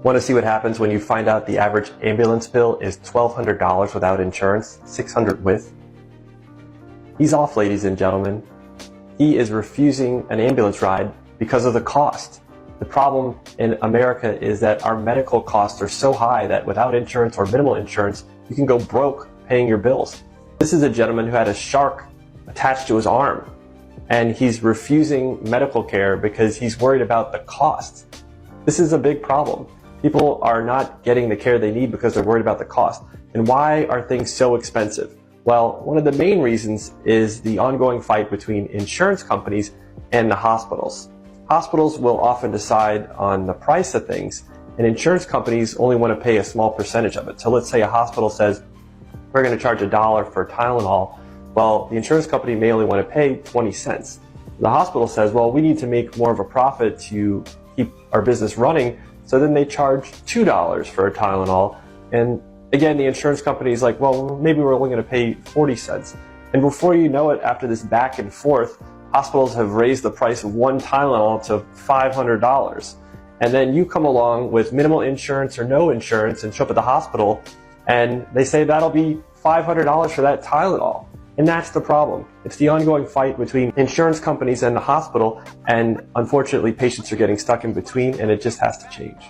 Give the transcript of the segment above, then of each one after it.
Want to see what happens when you find out the average ambulance bill is $1,200 without insurance, $600 with? He's off, ladies and gentlemen. He is refusing an ambulance ride because of the cost. The problem in America is that our medical costs are so high that without insurance or minimal insurance, you can go broke paying your bills. This is a gentleman who had a shark attached to his arm, and he's refusing medical care because he's worried about the cost. This is a big problem. People are not getting the care they need because they're worried about the cost. And why are things so expensive? Well, one of the main reasons is the ongoing fight between insurance companies and the hospitals. Hospitals will often decide on the price of things, and insurance companies only want to pay a small percentage of it. So let's say a hospital says, we're going to charge $1 for Tylenol. Well, the insurance company may only want to pay 20 cents. The hospital says, well, we need to make more of a profit to keep our business running. So then they charge $2 for a Tylenol. And again, the insurance company is like, well, maybe we're only going to pay 40 cents. And before you know it, after this back and forth, hospitals have raised the price of one Tylenol to $500. And then you come along with minimal insurance or no insurance and show up at the hospital, and they say that'll be $500 for that Tylenol. And that's the problem. It's the ongoing fight between insurance companies and the hospital, and unfortunately patients are getting stuck in between, and it just has to change.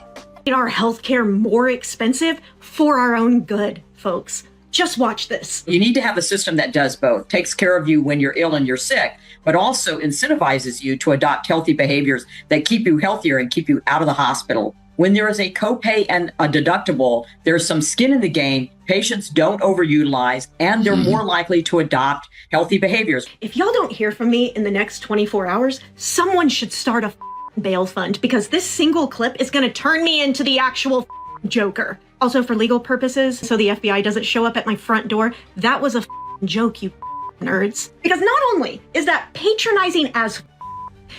Our healthcare more expensive for our own good, folks. Just watch this. You need to have a system that does both, takes care of you when you're ill and you're sick, but also incentivizes you to adopt healthy behaviors that keep you healthier and keep you out of the hospital. When there is a copay and a deductible, there's some skin in the game. Patients don't overutilize, and they're more likely to adopt healthy behaviors. If y'all don't hear from me in the next 24 hours, someone should start a bail fund, because this single clip is going to turn me into the actual Joker. Also, for legal purposes, so the FBI doesn't show up at my front door, that was a joke, you nerds. Because not only is that patronizing as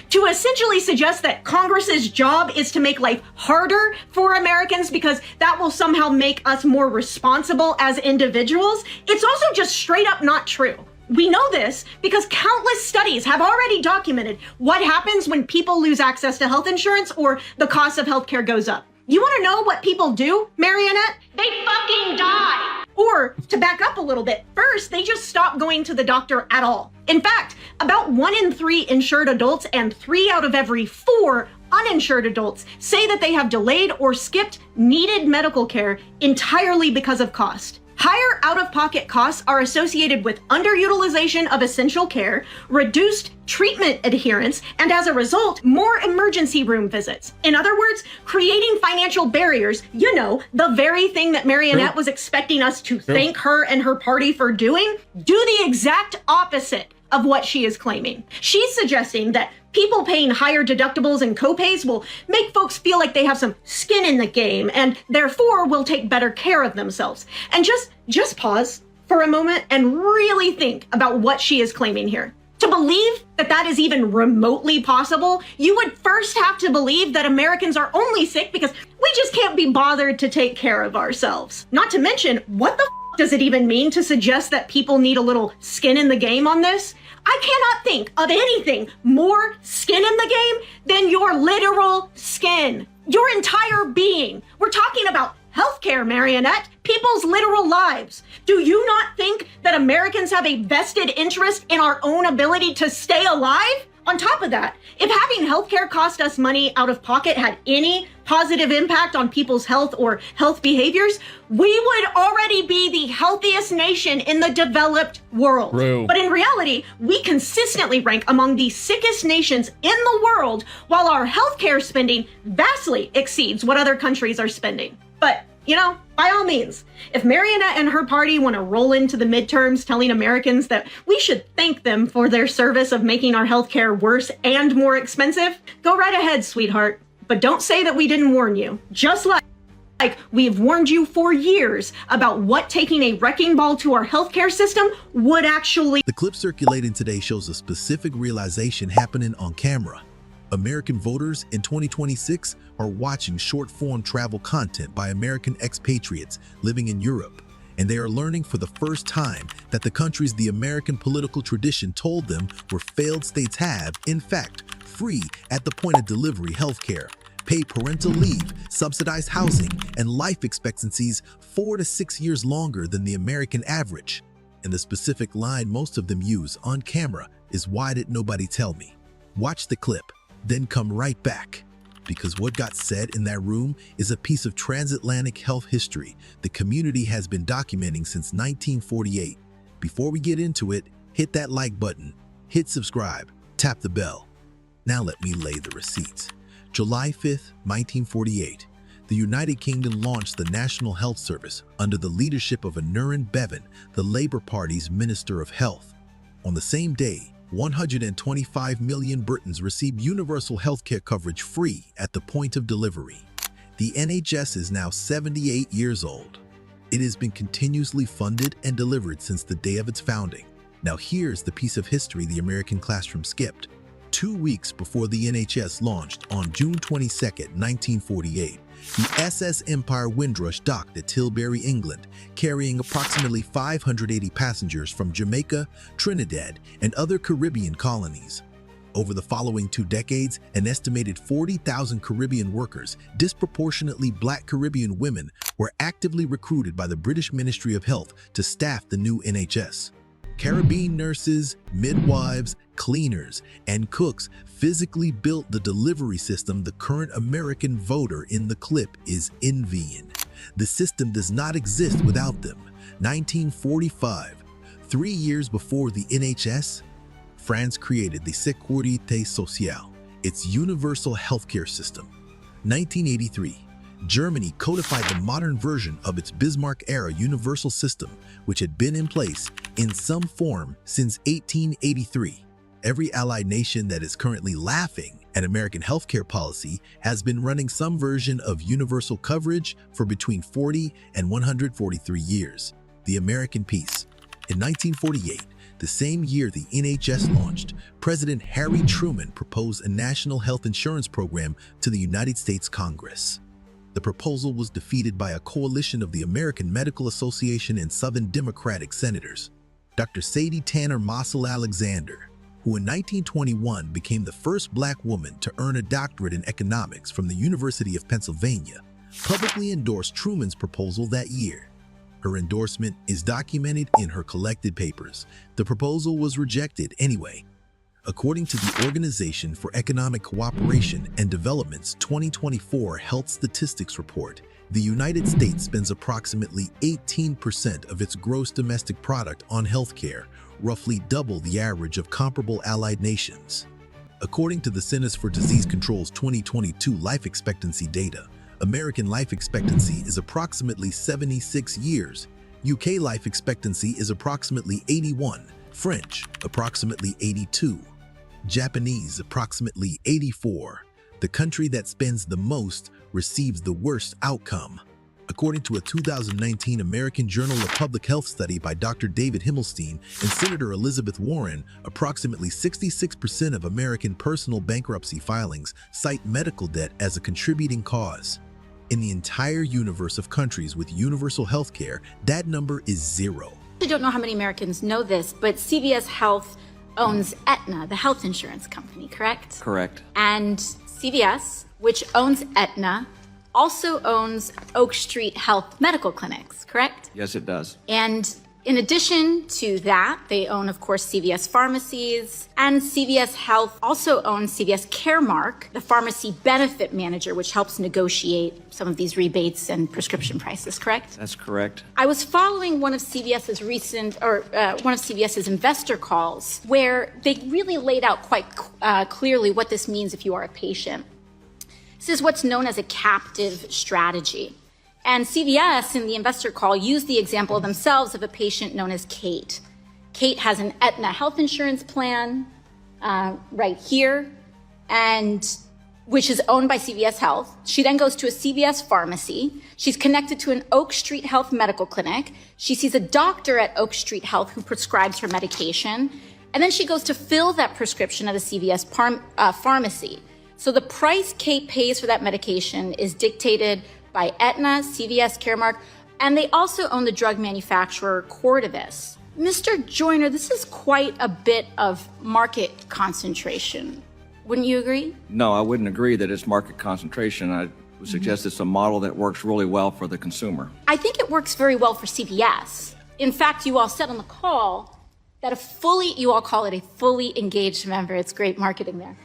to essentially suggest that Congress's job is to make life harder for Americans because that will somehow make us more responsible as individuals, it's also just straight up not true. We know this because countless studies have already documented what happens when people lose access to health insurance or the cost of healthcare goes up. You want to know what people do, Marionette? They fucking die! Or, to back up a little bit, first, they just stop going to the doctor at all. In fact, about 1 in 3 insured adults and 3 out of every 4 uninsured adults say that they have delayed or skipped needed medical care entirely because of cost. Higher out-of-pocket costs are associated with underutilization of essential care, reduced treatment adherence, and as a result, more emergency room visits. In other words, creating financial barriers, you know, the very thing that Marionette was expecting us to thank her and her party for doing, do the exact opposite of what she is claiming. She's suggesting that people paying higher deductibles and copays will make folks feel like they have some skin in the game and therefore will take better care of themselves. And just pause for a moment and really think about what she is claiming here. To believe that that is even remotely possible, you would first have to believe that Americans are only sick because we just can't be bothered to take care of ourselves. Not to mention, what the does it even mean to suggest that people need a little skin in the game on this? I cannot think of anything more skin in the game than your literal skin, your entire being. We're talking about healthcare, Marionette, people's literal lives. Do you not think that Americans have a vested interest in our own ability to stay alive? On top of that, if having healthcare cost us money out of pocket had any positive impact on people's health or health behaviors, we would already be the healthiest nation in the developed world. True. But in reality, we consistently rank among the sickest nations in the world, while our healthcare spending vastly exceeds what other countries are spending. But, you know, by all means, if Marionette and her party want to roll into the midterms telling Americans that we should thank them for their service of making our healthcare worse and more expensive, go right ahead, sweetheart. But don't say that we didn't warn you. Just like we've warned you for years about what taking a wrecking ball to our healthcare system would actually. The clip circulating today shows a specific realization happening on camera. American voters in 2026 are watching short-form travel content by American expatriates living in Europe, and they are learning for the first time that the countries the American political tradition told them were failed states have, in fact, free at the point of delivery healthcare, paid parental leave, subsidized housing, and life expectancies 4 to 6 years longer than the American average. And the specific line most of them use on camera is, "Why did nobody tell me?" Watch the clip, then come right back. Because what got said in that room is a piece of transatlantic health history the community has been documenting since 1948. Before we get into it, hit that like button, hit subscribe, tap the bell. Now let me lay the receipts. July 5th, 1948, the United Kingdom launched the National Health Service under the leadership of Aneurin Bevan, the Labour Party's Minister of Health. On the same day, 125 million Britons received universal healthcare coverage free at the point of delivery. The NHS is now 78 years old. It has been continuously funded and delivered since the day of its founding. Now here's the piece of history the American classroom skipped. 2 weeks before the NHS launched on June 22, 1948, the SS Empire Windrush docked at Tilbury, England, carrying approximately 580 passengers from Jamaica, Trinidad, and other Caribbean colonies. Over the following 2 decades, an estimated 40,000 Caribbean workers, disproportionately Black Caribbean women, were actively recruited by the British Ministry of Health to staff the new NHS. Caribbean nurses, midwives, cleaners, and cooks physically built the delivery system the current American voter in the clip is envying. The system does not exist without them. 1945, 3 years before the NHS, France created the Sécurité Sociale, its universal healthcare system. 1983, Germany codified the modern version of its Bismarck-era universal system, which had been in place in some form since 1883. Every allied nation that is currently laughing at American healthcare policy has been running some version of universal coverage for between 40 and 143 years. The American piece. In 1948, the same year the NHS launched, President Harry Truman proposed a national health insurance program to the United States Congress. The proposal was defeated by a coalition of the American Medical Association and Southern Democratic senators. Dr. Sadie Tanner Mossel Alexander, who in 1921 became the first Black woman to earn a doctorate in economics from the University of Pennsylvania, publicly endorsed Truman's proposal that year. Her endorsement is documented in her collected papers. The proposal was rejected anyway. According to the Organization for Economic Cooperation and Development's 2024 Health Statistics Report, the United States spends approximately 18% of its gross domestic product on healthcare, roughly double the average of comparable allied nations. According to the Centers for Disease Control's 2022 life expectancy data, American life expectancy is approximately 76 years, UK life expectancy is approximately 81, French approximately 82, Japanese approximately 84. The country that spends the most receives the worst outcome. According to a 2019 American Journal of Public Health study by Dr. David Himmelstein and Senator Elizabeth Warren, approximately 66% of American personal bankruptcy filings cite medical debt as a contributing cause. In the entire universe of countries with universal health care, that number is 0. I don't know how many Americans know this, but CVS Health owns Aetna, the health insurance company, correct? Correct. And CVS, which owns Aetna, also owns Oak Street Health Medical Clinics, correct? Yes, it does. And in addition to that, they own, of course, CVS Pharmacies, and CVS Health also owns CVS Caremark, the pharmacy benefit manager, which helps negotiate some of these rebates and prescription prices, correct? That's correct. I was following one of CVS's investor calls where they really laid out quite clearly what this means if you are a patient. This is what's known as a captive strategy. And CVS in the investor call used the example themselves of a patient known as Kate. Kate has an Aetna health insurance plan right here, and which is owned by CVS Health. She then goes to a CVS pharmacy. She's connected to an Oak Street Health medical clinic. She sees a doctor at Oak Street Health who prescribes her medication. And then she goes to fill that prescription at a CVS pharmacy. So the price Kate pays for that medication is dictated by Aetna, CVS Caremark, and they also own the drug manufacturer Cordavis. Mr. Joyner, this is quite a bit of market concentration. Wouldn't you agree? No, I wouldn't agree that it's market concentration. I would suggest it's a model that works really well for the consumer. I think it works very well for CVS. In fact, you all said on the call that you all call it a fully engaged member. It's great marketing there.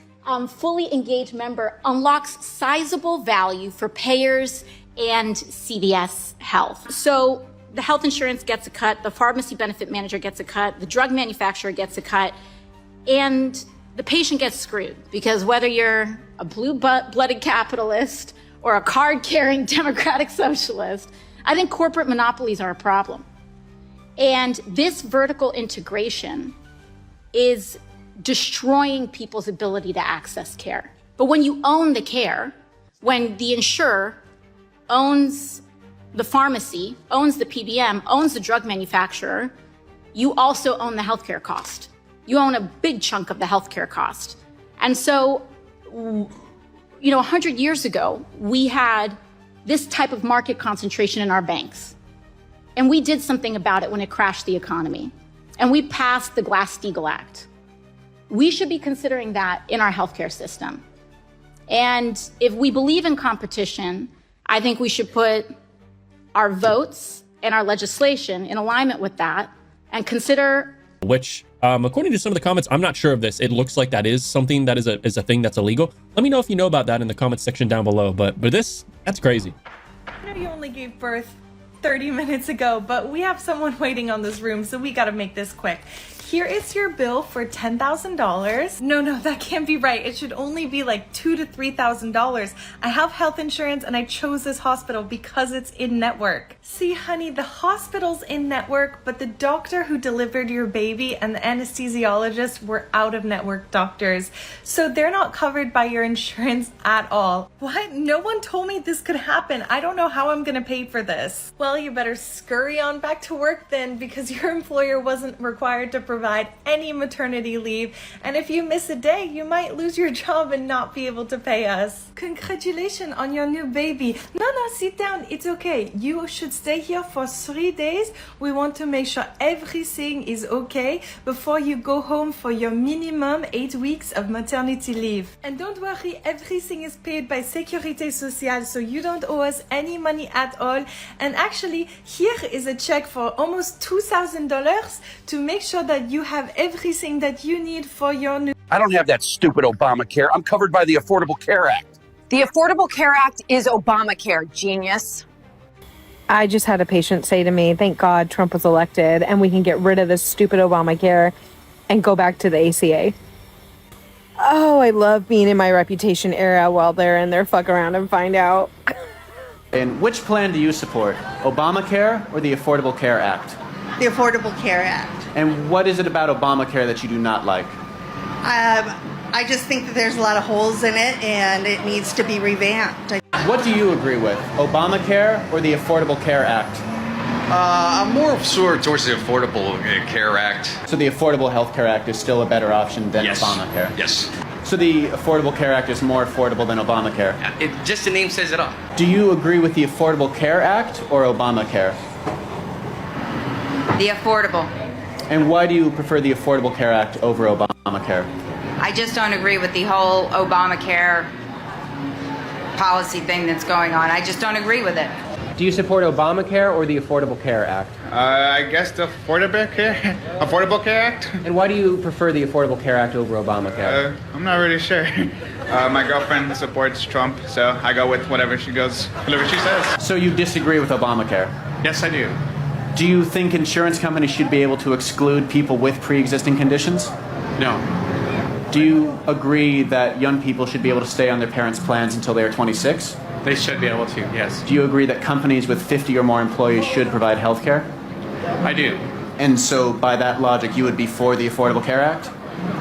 Fully engaged member unlocks sizable value for payers and CVS Health. So the health insurance gets a cut, the pharmacy benefit manager gets a cut, the drug manufacturer gets a cut, and the patient gets screwed, because whether you're a blue-blooded capitalist or a card-carrying democratic socialist, I think corporate monopolies are a problem. And this vertical integration is destroying people's ability to access care. But when you own the care, when the insurer owns the pharmacy, owns the PBM, owns the drug manufacturer, you also own the healthcare cost. You own a big chunk of the healthcare cost. And so, 100 years ago, we had this type of market concentration in our banks. And we did something about it when it crashed the economy. And we passed the Glass-Steagall Act. We should be considering that in our healthcare system. And if we believe in competition, I think we should put our votes and our legislation in alignment with that and consider. Which, according to some of the comments, I'm not sure of this. It looks like that is something that is a thing that's illegal. Let me know if you know about that in the comments section down below. But that's crazy. I know you only gave birth 30 minutes ago, but we have someone waiting on this room, so we gotta make this quick. Here is your bill for $10,000. No, that can't be right. It should only be like $2,000 to $3,000. I have health insurance and I chose this hospital because it's in network. See, honey, the hospital's in network, but the doctor who delivered your baby and the anesthesiologist were out of network doctors. So they're not covered by your insurance at all. What? No one told me this could happen. I don't know how I'm gonna pay for this. Well, you better scurry on back to work then, because your employer wasn't required to provide any maternity leave, and if you miss a day, you might lose your job and not be able to pay us. Congratulations on your new baby. No, sit down. It's okay. You should stay here for 3 days. We want to make sure everything is okay before you go home for your minimum 8 weeks of maternity leave. And don't worry, everything is paid by Sécurité Sociale, so you don't owe us any money at all. And actually, here is a check for almost $2,000 to make sure that you have everything that you need for your new. I don't have that stupid Obamacare. I'm covered by the Affordable Care Act. The Affordable Care Act is Obamacare, genius. I just had a patient say to me, thank God Trump was elected and we can get rid of this stupid Obamacare and go back to the ACA. Oh, I love being in my reputation era while they're in their fuck around and find out. And which plan do you support, Obamacare or the Affordable Care Act? The Affordable Care Act. And what is it about Obamacare that you do not like? I just think that there's a lot of holes in it and it needs to be revamped. What do you agree with, Obamacare or the Affordable Care Act? I'm more sort towards the Affordable Care Act. So the Affordable Health Care Act is still a better option than Obamacare? Yes. So the Affordable Care Act is more affordable than Obamacare? Just the name says it all. Do you agree with the Affordable Care Act or Obamacare? The affordable. And why do you prefer the Affordable Care Act over Obamacare? I just don't agree with the whole Obamacare policy thing that's going on. I just don't agree with it. Do you support Obamacare or the Affordable Care Act? I guess the Affordable Care Act. And why do you prefer the Affordable Care Act over Obamacare? I'm not really sure. My girlfriend supports Trump, so I go with whatever she says. So you disagree with Obamacare? Yes, I do. Do you think insurance companies should be able to exclude people with pre-existing conditions? No. Do you agree that young people should be able to stay on their parents' plans until they are 26? They should be able to, yes. Do you agree that companies with 50 or more employees should provide health care? I do. And so by that logic, you would be for the Affordable Care Act?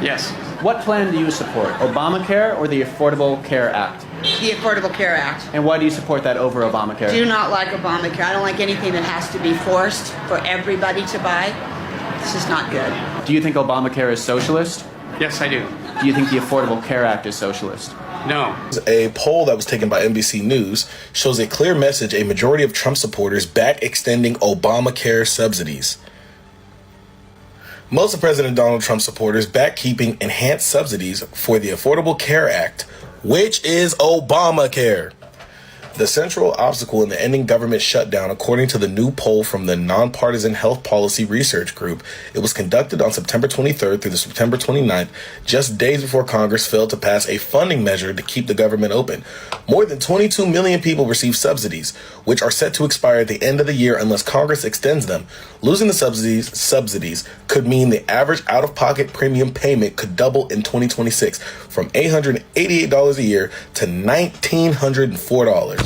Yes. What plan do you support, Obamacare or the Affordable Care Act? The Affordable Care Act. And why do you support that over Obamacare? Do not like Obamacare. I don't like anything that has to be forced for everybody to buy. This is not good. Do you think Obamacare is socialist? Yes, I do. Do you think the Affordable Care Act is socialist? No. A poll that was taken by NBC News shows a clear message: a majority of Trump supporters back extending Obamacare subsidies. Most of President Donald Trump's supporters back keeping enhanced subsidies for the Affordable Care Act, which is Obamacare. The central obstacle in the ending government shutdown, according to the new poll from the Nonpartisan Health Policy Research Group. It was conducted on September 23rd through the September 29th, just days before Congress failed to pass a funding measure to keep the government open. More than 22 million people receive subsidies, which are set to expire at the end of the year unless Congress extends them. Losing the subsidies could mean the average out-of-pocket premium payment could double in 2026 from $888 a year to $1,904.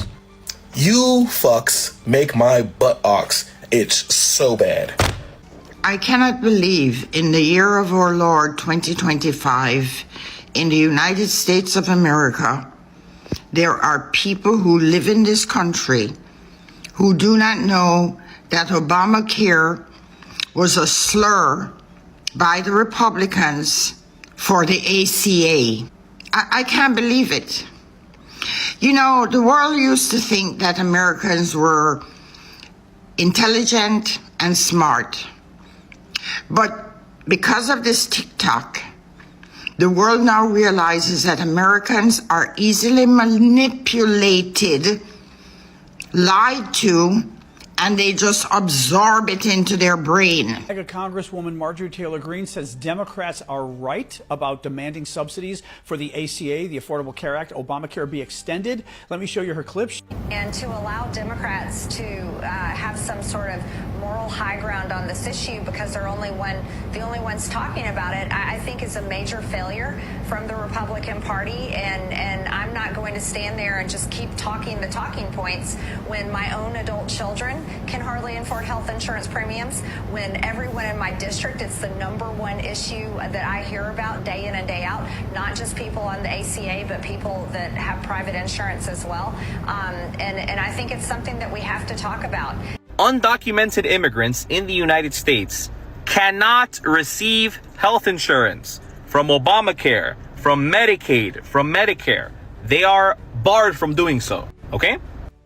You fucks make my buttocks itch so bad. I cannot believe in the year of our Lord 2025 in the United States of America, there are people who live in this country who do not know that Obamacare was a slur by the Republicans for the ACA. I can't believe it. You know, the world used to think that Americans were intelligent and smart. But because of this TikTok, the world now realizes that Americans are easily manipulated, lied to, and they just absorb it into their brain. MAGA Congresswoman Marjorie Taylor Greene says Democrats are right about demanding subsidies for the ACA, the Affordable Care Act, Obamacare be extended. Let me show you her clip. And to allow Democrats to have some sort of moral high ground on this issue because they're the only ones talking about it, I think is a major failure from the Republican Party. And I'm not going to stand there and just keep talking the talking points when my own adult children can hardly afford health insurance premiums, when everyone in my district, it's the #1 issue that I hear about day in and day out, not just people on the ACA, but people that have private insurance as well. And I think it's something that we have to talk about. Undocumented immigrants in the United States cannot receive health insurance from Obamacare, from Medicaid, from Medicare. They are barred from doing so, okay?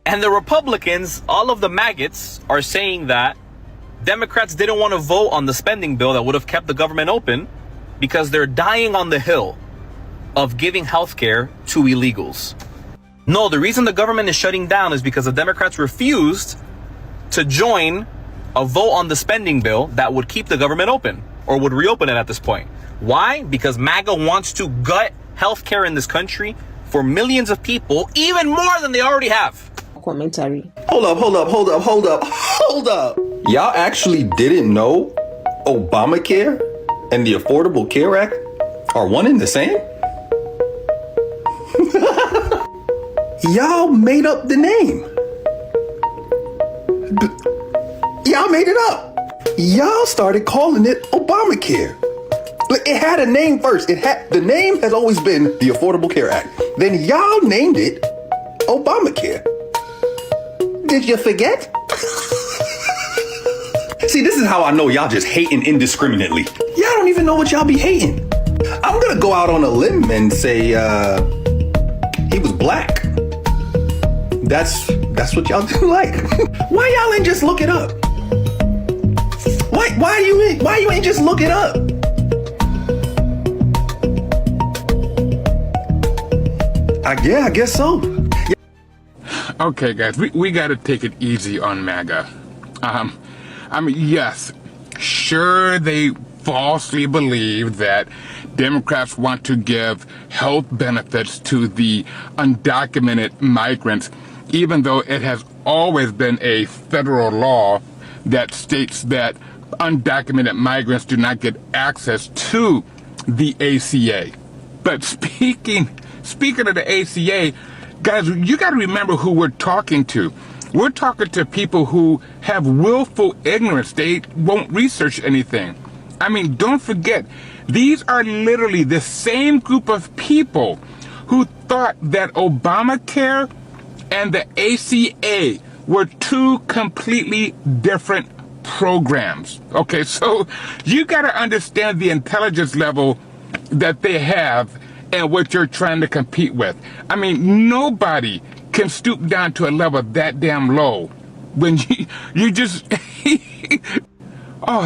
And the Republicans, all of the maggots, are saying that Democrats didn't want to vote on the spending bill that would have kept the government open because they're dying on the hill of giving health care to illegals. No, the reason the government is shutting down is because the Democrats refused to join a vote on the spending bill that would keep the government open, or would reopen it at this point. Why? Because MAGA wants to gut healthcare in this country for millions of people, even more than they already have. Commentary. Hold up. Y'all actually didn't know Obamacare and the Affordable Care Act are one and the same? Y'all made up the name. Y'all made it up. Y'all started calling it Obamacare. It had a name first. The name has always been the Affordable Care Act. Then y'all named it Obamacare. Did you forget? See, this is how I know y'all just hating indiscriminately. Y'all don't even know what y'all be hating. I'm gonna go out on a limb and say he was black. That's what y'all do like. Why y'all ain't just look it up? Why you ain't just look it up? I guess so. Okay, guys, we got to take it easy on MAGA. I mean, yes, sure, they falsely believe that Democrats want to give health benefits to the undocumented migrants, even though it has always been a federal law that states that undocumented migrants do not get access to the ACA. But speaking of the ACA, guys, you got to remember who we're talking to. We're talking to people who have willful ignorance. They won't research anything. I mean, don't forget, these are literally the same group of people who thought that Obamacare and the ACA were two completely different programs. Okay, so you got to understand the intelligence level that they have and what you're trying to compete with. I mean, nobody can stoop down to a level that damn low when you just oh,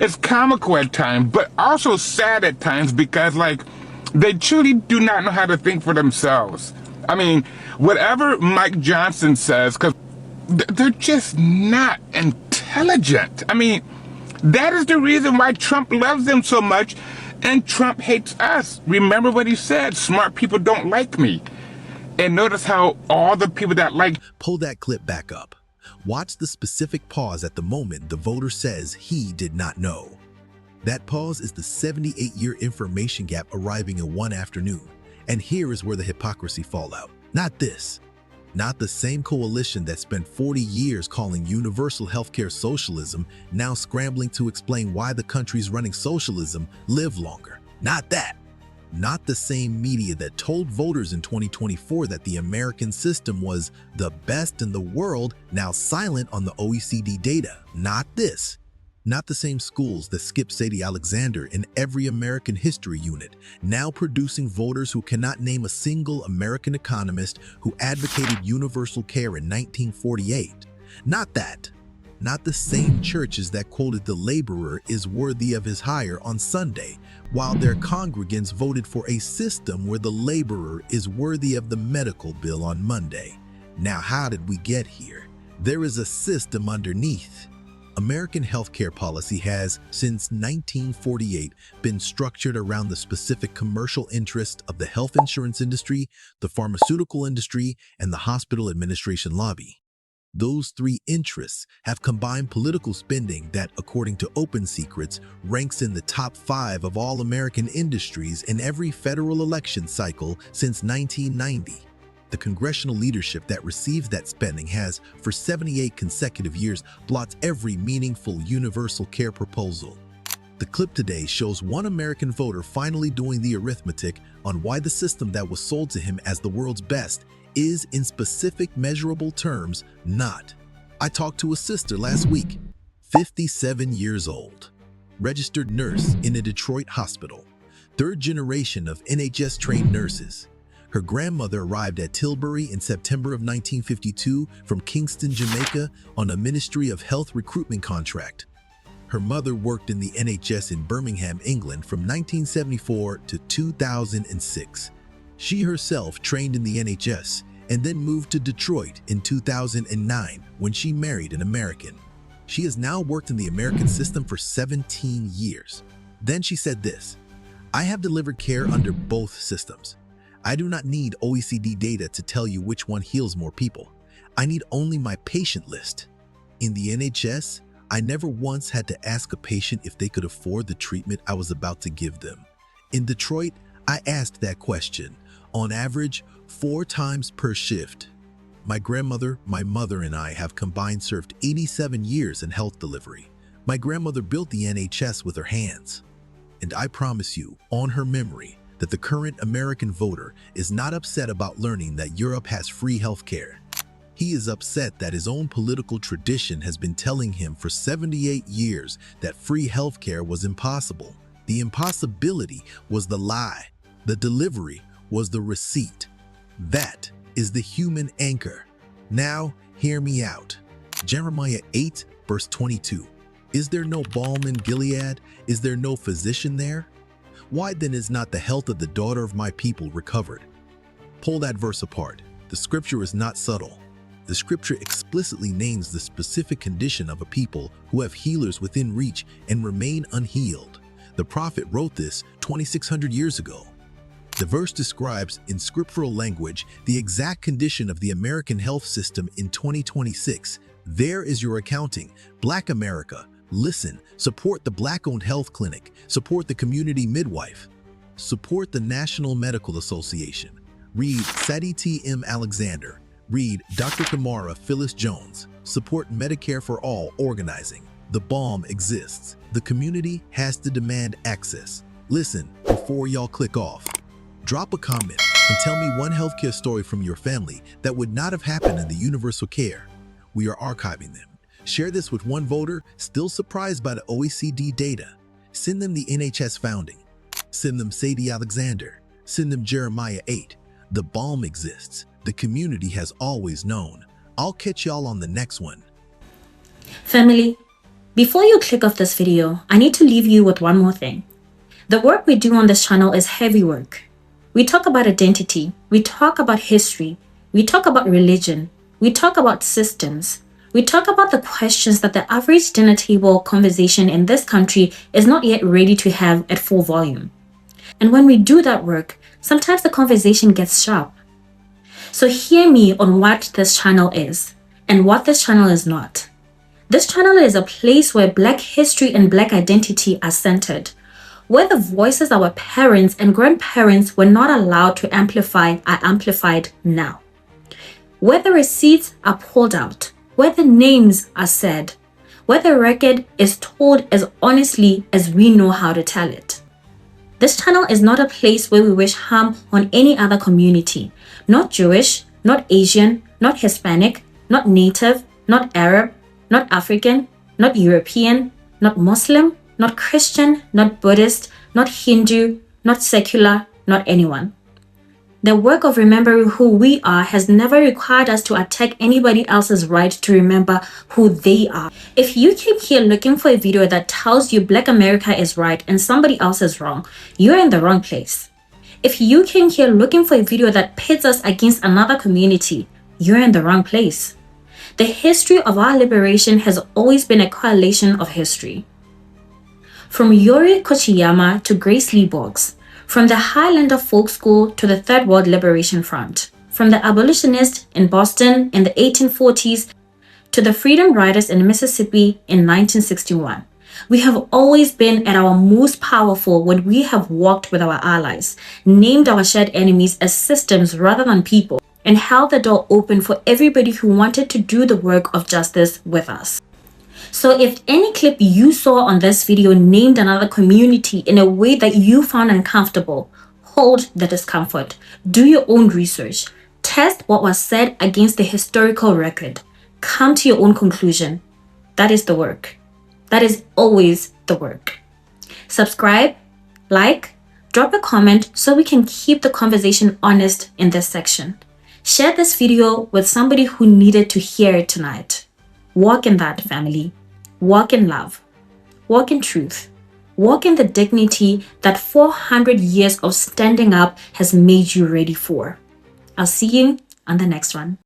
it's comical at times, but also sad at times because, like, they truly do not know how to think for themselves. I mean, whatever Mike Johnson says, because they're just not intelligent. I mean, that is the reason why Trump loves them so much and Trump hates us. Remember what he said, smart people don't like me. And notice how all the people that like... Pull that clip back up. Watch the specific pause at the moment the voter says he did not know. That pause is the 78-year information gap arriving in one afternoon. And here is where the hypocrisy fall out. Not this. Not the same coalition that spent 40 years calling universal healthcare socialism, now scrambling to explain why the countries running socialism live longer. Not that. Not the same media that told voters in 2024 that the American system was the best in the world, now silent on the OECD data. Not this. Not the same schools that skipped Sadie Alexander in every American history unit, now producing voters who cannot name a single American economist who advocated universal care in 1948. Not that. Not the same churches that quoted the laborer is worthy of his hire on Sunday, while their congregants voted for a system where the laborer is worthy of the medical bill on Monday. Now, how did we get here? There is a system underneath. American healthcare policy has, since 1948, been structured around the specific commercial interests of the health insurance industry, the pharmaceutical industry, and the hospital administration lobby. Those three interests have combined political spending that, according to Open Secrets, ranks in the top 5 of all American industries in every federal election cycle since 1990. The congressional leadership that receives that spending has, for 78 consecutive years, blocked every meaningful universal care proposal. The clip today shows one American voter finally doing the arithmetic on why the system that was sold to him as the world's best is, in specific measurable terms, not. I talked to a sister last week, 57 years old, registered nurse in a Detroit hospital, third generation of NHS-trained nurses. Her grandmother arrived at Tilbury in September of 1952 from Kingston, Jamaica on a Ministry of Health recruitment contract. Her mother worked in the NHS in Birmingham, England from 1974 to 2006. She herself trained in the NHS and then moved to Detroit in 2009 when she married an American. She has now worked in the American system for 17 years. Then she said this, "I have delivered care under both systems. I do not need OECD data to tell you which one heals more people. I need only my patient list. In the NHS, I never once had to ask a patient if they could afford the treatment I was about to give them. In Detroit, I asked that question, on average, 4 times per shift. My grandmother, my mother, and I have combined served 87 years in health delivery. My grandmother built the NHS with her hands. And I promise you, on her memory, that the current American voter is not upset about learning that Europe has free healthcare. He is upset that his own political tradition has been telling him for 78 years that free healthcare was impossible. The impossibility was the lie. The delivery was the receipt. That is the human anchor. Now, hear me out. Jeremiah 8, verse 22. Is there no balm in Gilead? Is there no physician there? Why then is not the health of the daughter of my people recovered?" Pull that verse apart. The scripture is not subtle. The scripture explicitly names the specific condition of a people who have healers within reach and remain unhealed. The prophet wrote this 2,600 years ago. The verse describes, in scriptural language, the exact condition of the American health system in 2026. There is your accounting. Black America. Listen, support the Black-owned health clinic, support the community midwife, support the National Medical Association, read Sadie T. M. Alexander, read Dr. Tamara Phyllis Jones, support Medicare for All organizing. The balm exists. The community has to demand access. Listen, before y'all click off, drop a comment and tell me one healthcare story from your family that would not have happened in the universal care. We are archiving them. Share this with one voter still surprised by the OECD data. Send them the NHS founding. Send them Sadie Alexander. Send them Jeremiah 8. The balm exists. The community has always known. I'll catch y'all on the next one. Family, Before you click off this video, I need to leave you with one more thing. The work we do on this channel is heavy work. We talk about identity, we talk about history, we talk about religion, we talk about systems, we talk about the questions that the average dinner table conversation in this country is not yet ready to have at full volume. And when we do that work, sometimes the conversation gets sharp. So hear me on what this channel is and what this channel is not. This channel is a place where Black history and Black identity are centered, where the voices our parents and grandparents were not allowed to amplify are amplified now, where the receipts are pulled out, where the names are said, where the record is told as honestly as we know how to tell it. This channel is not a place where we wish harm on any other community, not Jewish, not Asian, not Hispanic, not Native, not Arab, not African, not European, not Muslim, not Christian, not Buddhist, not Hindu, not secular, not anyone. The work of remembering who we are has never required us to attack anybody else's right to remember who they are. If you came here looking for a video that tells you Black America is right and somebody else is wrong, you're in the wrong place. If you came here looking for a video that pits us against another community, you're in the wrong place. The history of our liberation has always been a correlation of history. From Yuri Kochiyama to Grace Lee Boggs, from the Highlander Folk School to the Third World Liberation Front, from the abolitionists in Boston in the 1840s to the Freedom Riders in Mississippi in 1961. We have always been at our most powerful when we have walked with our allies, named our shared enemies as systems rather than people, and held the door open for everybody who wanted to do the work of justice with us. So if any clip you saw on this video named another community in a way that you found uncomfortable, hold the discomfort. Do your own research. Test what was said against the historical record. Come to your own conclusion. That is the work. That is always the work. Subscribe, like, drop a comment so we can keep the conversation honest in this section. Share this video with somebody who needed to hear it tonight. Walk in that, family. Walk in love. Walk in truth. Walk in the dignity that 400 years of standing up has made you ready for. I'll see you on the next one.